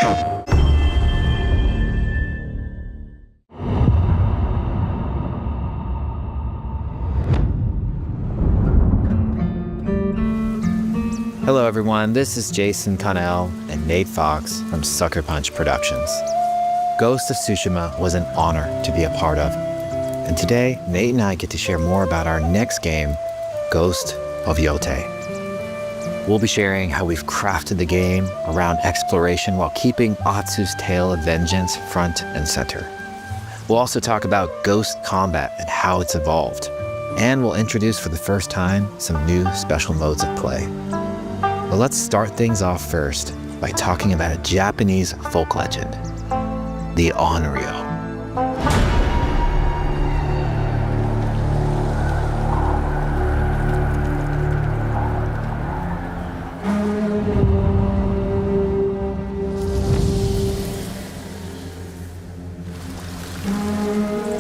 Hello everyone, this is Jason Connell and Nate Fox from Sucker Punch Productions. Ghost of Tsushima was an honor to be a part of. And today, Nate and I get to share more about our next game, Ghost of Yotei. We'll be sharing how we've crafted the game around exploration while keeping Atsu's tale of vengeance front and center. We'll also talk about ghost combat and how it's evolved. And we'll introduce for the first time some new special modes of play. But let's start things off first by talking about a Japanese folk legend, the Onryo.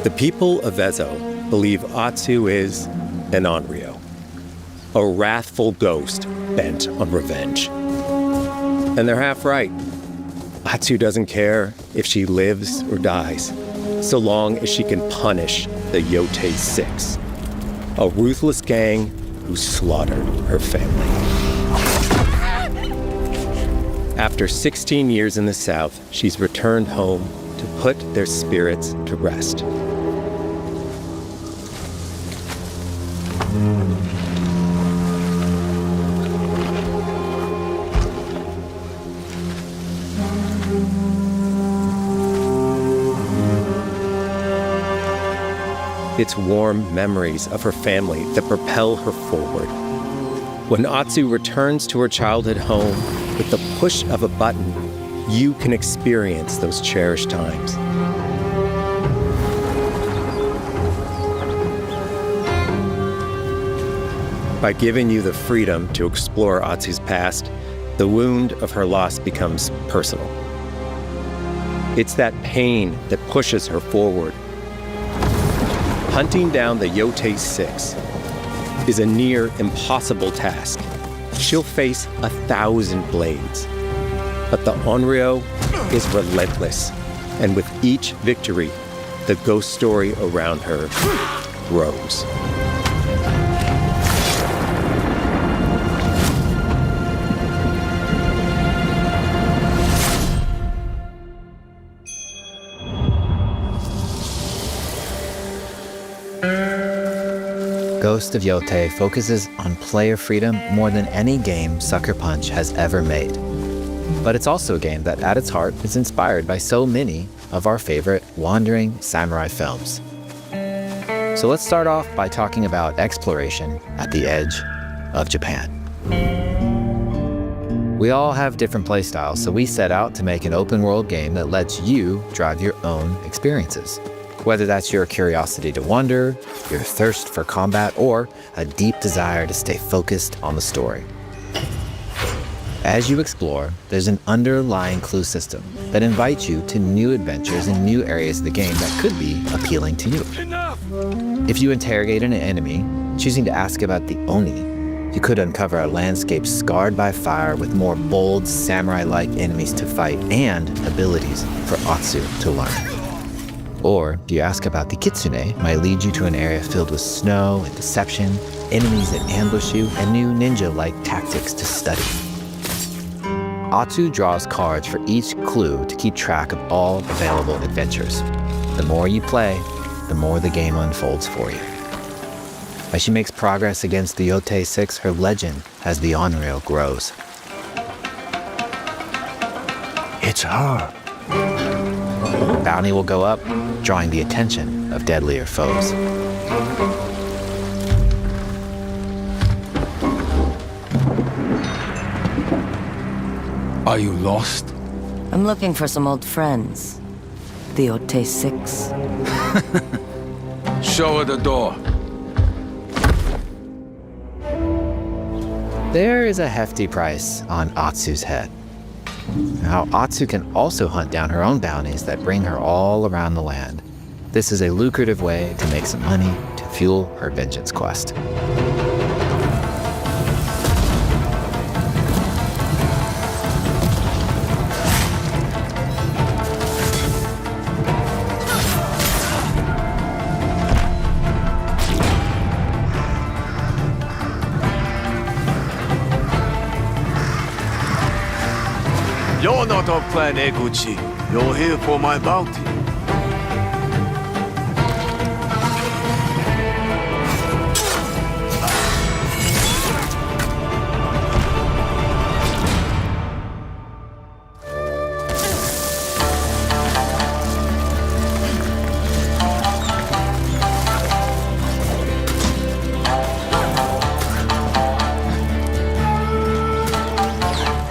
The people of Ezo believe Atsu is an Onryo, a wrathful ghost bent on revenge. And they're half right. Atsu doesn't care if she lives or dies, so long as she can punish the Yotei 6, a ruthless gang who slaughtered her family. After 16 years in the South, she's returned home to put their spirits to rest. It's warm memories of her family that propel her forward. When Atsu returns to her childhood home, with the push of a button, you can experience those cherished times. By giving you the freedom to explore Atsu's past, the wound of her loss becomes personal. It's that pain that pushes her forward. Hunting down the Yotei 6 is a near impossible task. She'll face 1,000 blades. But the Onryo is relentless, and with each victory, the ghost story around her grows. Ghost of Yotei focuses on player freedom more than any game Sucker Punch has ever made. But it's also a game that at its heart is inspired by so many of our favorite wandering samurai films. So let's start off by talking about exploration at the edge of Japan. We all have different playstyles, so we set out to make an open world game that lets you drive your own experiences. Whether that's your curiosity to wander, your thirst for combat, or a deep desire to stay focused on the story. As you explore, there's an underlying clue system that invites you to new adventures in new areas of the game that could be appealing to you. If you interrogate an enemy, choosing to ask about the Oni, you could uncover a landscape scarred by fire with more bold, samurai-like enemies to fight and abilities for Atsu to learn. Or if you ask about the Kitsune, might lead you to an area filled with snow and deception, enemies that ambush you, and new ninja-like tactics to study. Atsu draws cards for each clue to keep track of all available adventures. The more you play, the more the game unfolds for you. As she makes progress against the Yotei 6, her legend as the Onryo grows. It's her. Bounty will go up, drawing the attention of deadlier foes. Are you lost? I'm looking for some old friends. The Yotei 6. Show her the door. There is a hefty price on Atsu's head. Now, Atsu can also hunt down her own bounties that bring her all around the land. This is a lucrative way to make some money to fuel her vengeance quest. You're not of Clan Eguchi. You're here for my bounty.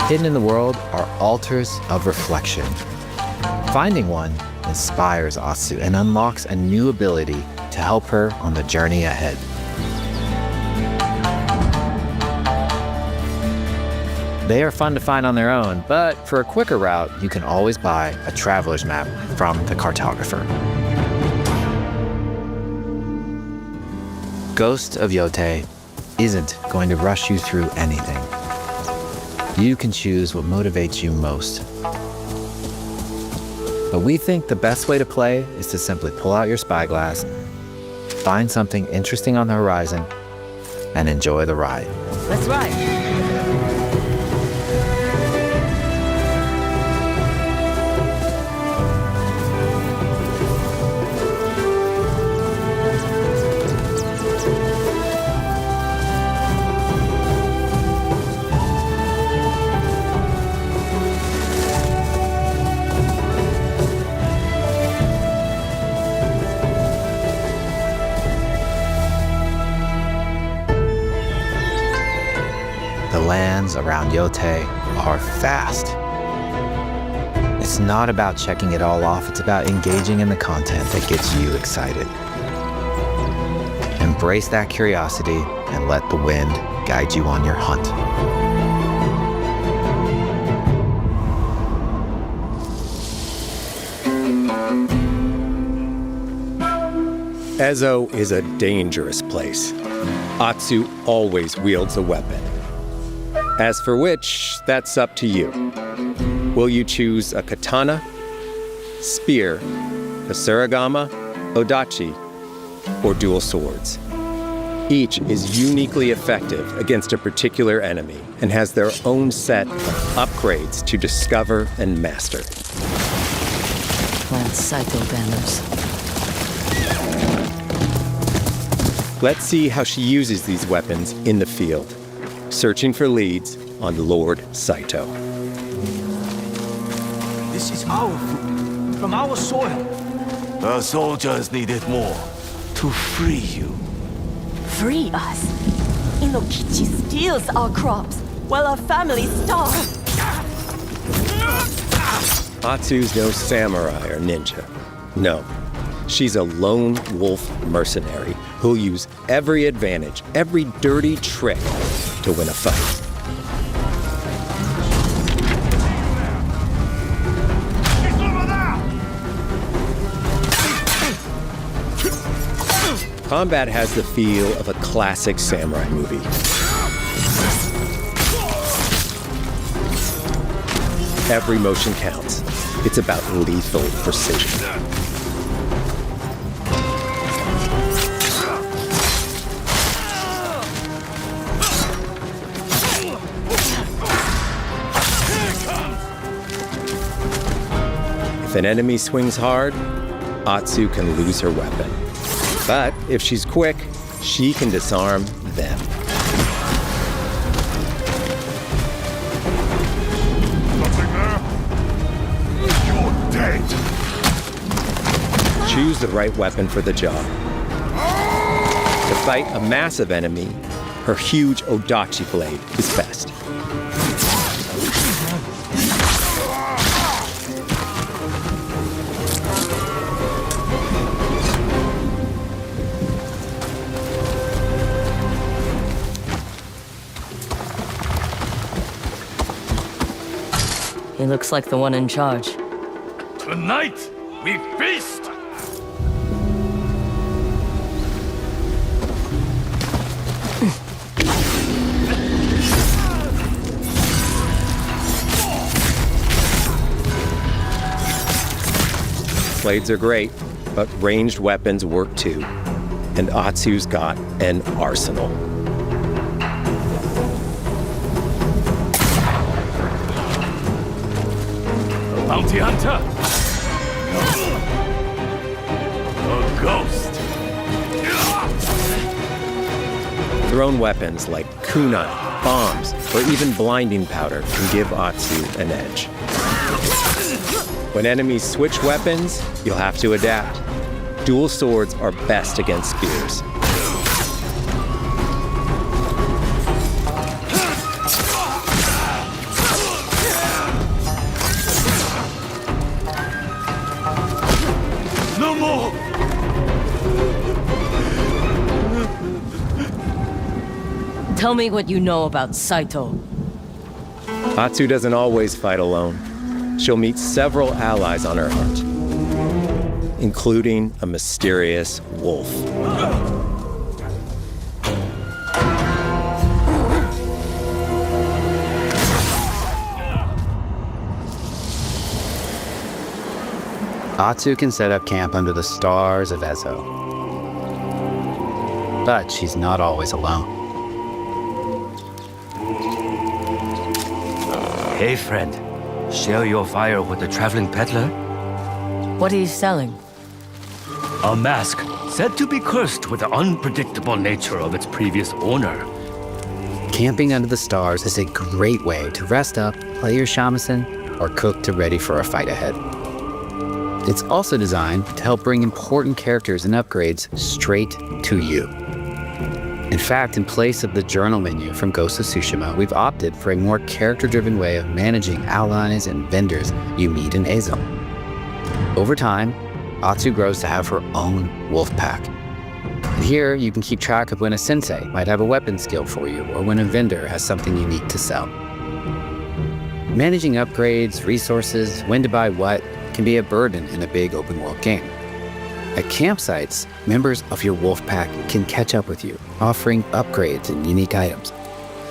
Hidden in the world are altars of reflection. Finding one inspires Atsu and unlocks a new ability to help her on the journey ahead. They are fun to find on their own, but for a quicker route, you can always buy a traveler's map from the cartographer. Ghost of Yotei isn't going to rush you through anything. You can choose what motivates you most. But we think the best way to play is to simply pull out your spyglass, find something interesting on the horizon, and enjoy the ride. Let's ride. The lands around Yotei are vast. It's not about checking it all off, it's about engaging in the content that gets you excited. Embrace that curiosity and let the wind guide you on your hunt. Ezo is a dangerous place. Atsu always wields a weapon. As for which, that's up to you. Will you choose a katana, spear, kasuragama, odachi, or dual swords? Each is uniquely effective against a particular enemy and has their own set of upgrades to discover and master. Clan Saito banners. Let's see how she uses these weapons in the field. Searching for leads on Lord Saito. This is our food, from our soil. The soldiers need it more to free you. Free us. Inokichi steals our crops while our families starve. Atsu's no samurai or ninja. No, she's a lone wolf mercenary who'll use every advantage, every dirty trick to win a fight. Combat has the feel of a classic samurai movie. Every motion counts. It's about lethal precision. If an enemy swings hard, Atsu can lose her weapon. But if she's quick, she can disarm them. Nothing there? You're dead. Choose the right weapon for the job. To fight a massive enemy, her huge odachi blade is best. He looks like the one in charge. Tonight, we feast! Blades are great, but ranged weapons work too. And Atsu's got an arsenal. bounty hunter. A ghost. Thrown weapons like kunai, bombs, or even blinding powder can give Atsu an edge. When enemies switch weapons, you'll have to adapt. Dual swords are best against spears. No more. Tell me what you know about Saito. Atsu doesn't always fight alone. She'll meet several allies on her hunt, including a mysterious wolf. Atsu can set up camp under the stars of Ezo. But she's not always alone. Hey, friend. Share your fire with the traveling peddler? What are you selling? A mask said to be cursed with the unpredictable nature of its previous owner. Camping under the stars is a great way to rest up, play your shamisen, or cook to ready for a fight ahead. It's also designed to help bring important characters and upgrades straight to you. In fact, in place of the journal menu from Ghost of Tsushima, we've opted for a more character-driven way of managing allies and vendors you meet in Ezo. Over time, Atsu grows to have her own wolf pack. And here, you can keep track of when a sensei might have a weapon skill for you, or when a vendor has something unique to sell. Managing upgrades, resources, when to buy what, can be a burden in a big open-world game. At campsites, members of your wolf pack can catch up with you, offering upgrades and unique items.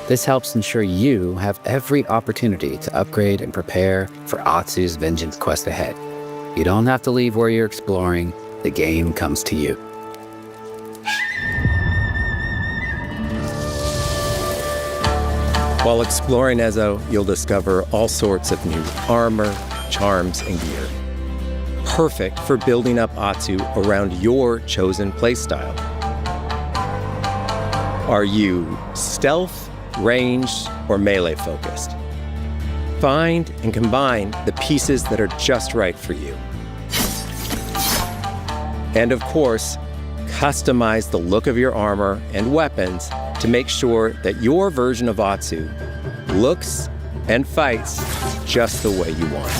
This helps ensure you have every opportunity to upgrade and prepare for Atsu's vengeance quest ahead. You don't have to leave where you're exploring, the game comes to you. While exploring Ezo, you'll discover all sorts of new armor, charms, and gear. Perfect for building up Atsu around your chosen playstyle. Are you stealth, ranged, or melee focused? Find and combine the pieces that are just right for you. And of course, customize the look of your armor and weapons to make sure that your version of Atsu looks and fights just the way you want.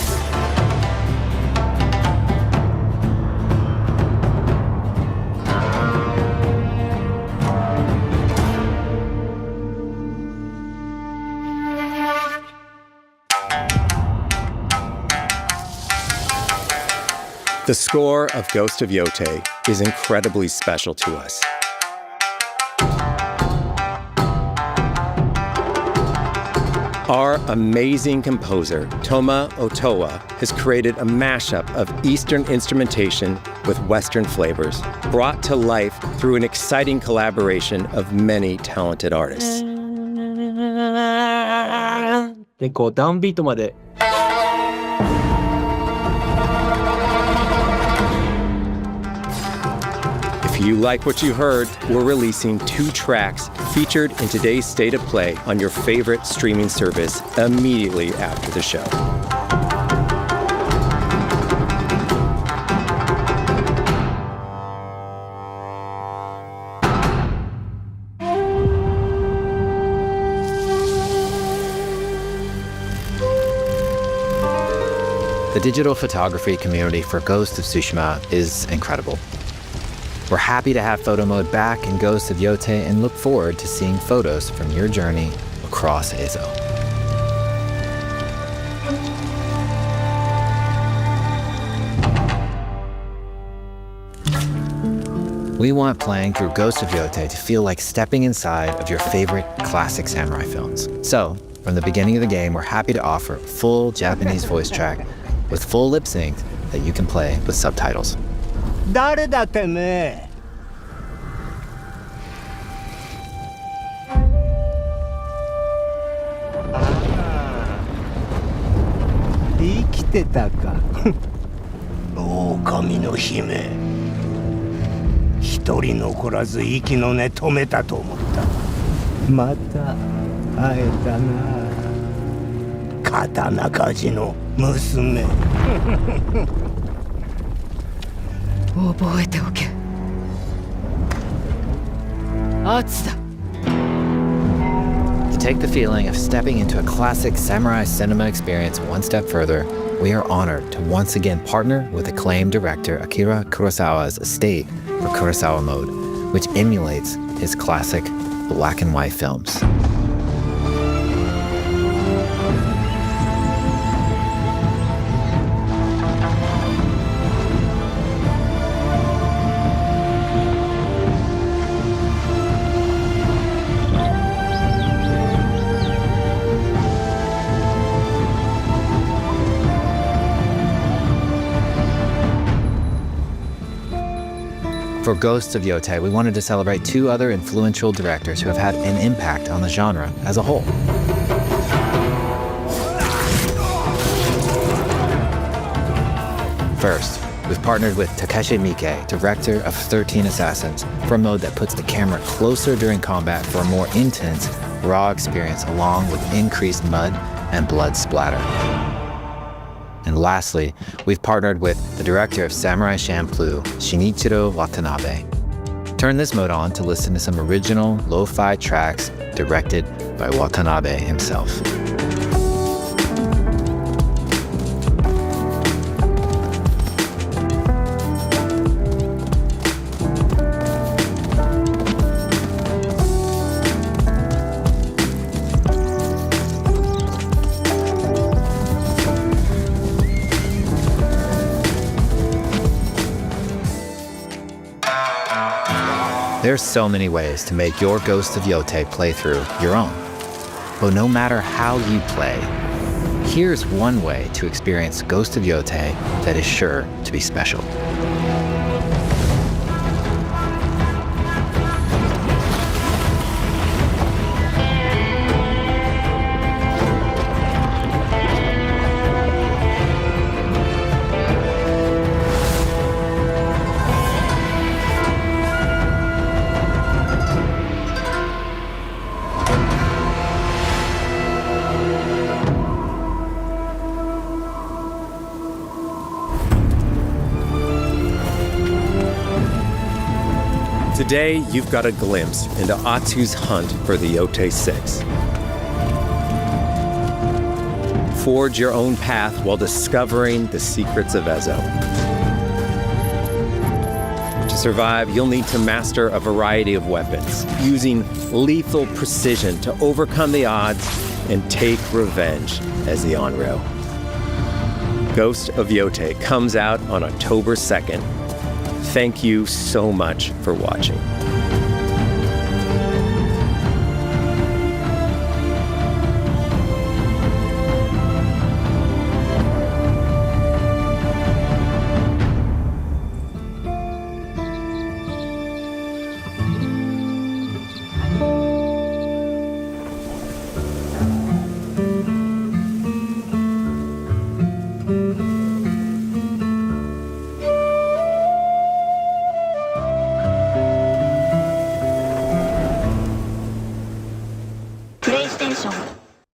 The score of Ghost of Yotei is incredibly special to us. Our amazing composer, Toma Otoa, has created a mashup of Eastern instrumentation with Western flavors, brought to life through an exciting collaboration of many talented artists. でこうダウンビートまで If you like what you heard, we're releasing 2 tracks featured in today's State of Play on your favorite streaming service immediately after the show. The digital photography community for Ghost of Tsushima is incredible. We're happy to have photo mode back in Ghost of Yotei and look forward to seeing photos from your journey across Ezo. We want playing through Ghost of Yotei to feel like stepping inside of your favorite classic samurai films. So, from the beginning of the game, we're happy to offer a full Japanese voice track with full lip sync that you can play with subtitles. 誰だてめえ生きてたか。狼の姫。一人残らず息の根止めたと思った。また会えたな。刀鍛冶の娘。覚えておけ。圧だ。To take the feeling of stepping into a classic samurai cinema experience one step further, we are honored to once again partner with acclaimed director Akira Kurosawa's Estate, or Kurosawa Mode, which emulates his classic black and white films. For Ghosts of Yotei, we wanted to celebrate two other influential directors who have had an impact on the genre as a whole. First, we've partnered with Takeshi Miike, director of 13 Assassins, for a mode that puts the camera closer during combat for a more intense, raw experience along with increased mud and blood splatter. And lastly, we've partnered with the director of Samurai Champloo, Shinichiro Watanabe. Turn this mode on to listen to some original lo-fi tracks directed by Watanabe himself. There's so many ways to make your Ghost of Yotei playthrough your own. But no matter how you play, here's one way to experience Ghost of Yotei that is sure to be special. Today, you've got a glimpse into Atsu's hunt for the Yotei 6. Forge your own path while discovering the secrets of Ezo. To survive, you'll need to master a variety of weapons, using lethal precision to overcome the odds and take revenge as the Onryo. Ghost of Yotei comes out on October 2nd. Thank you so much for watching. PlayStation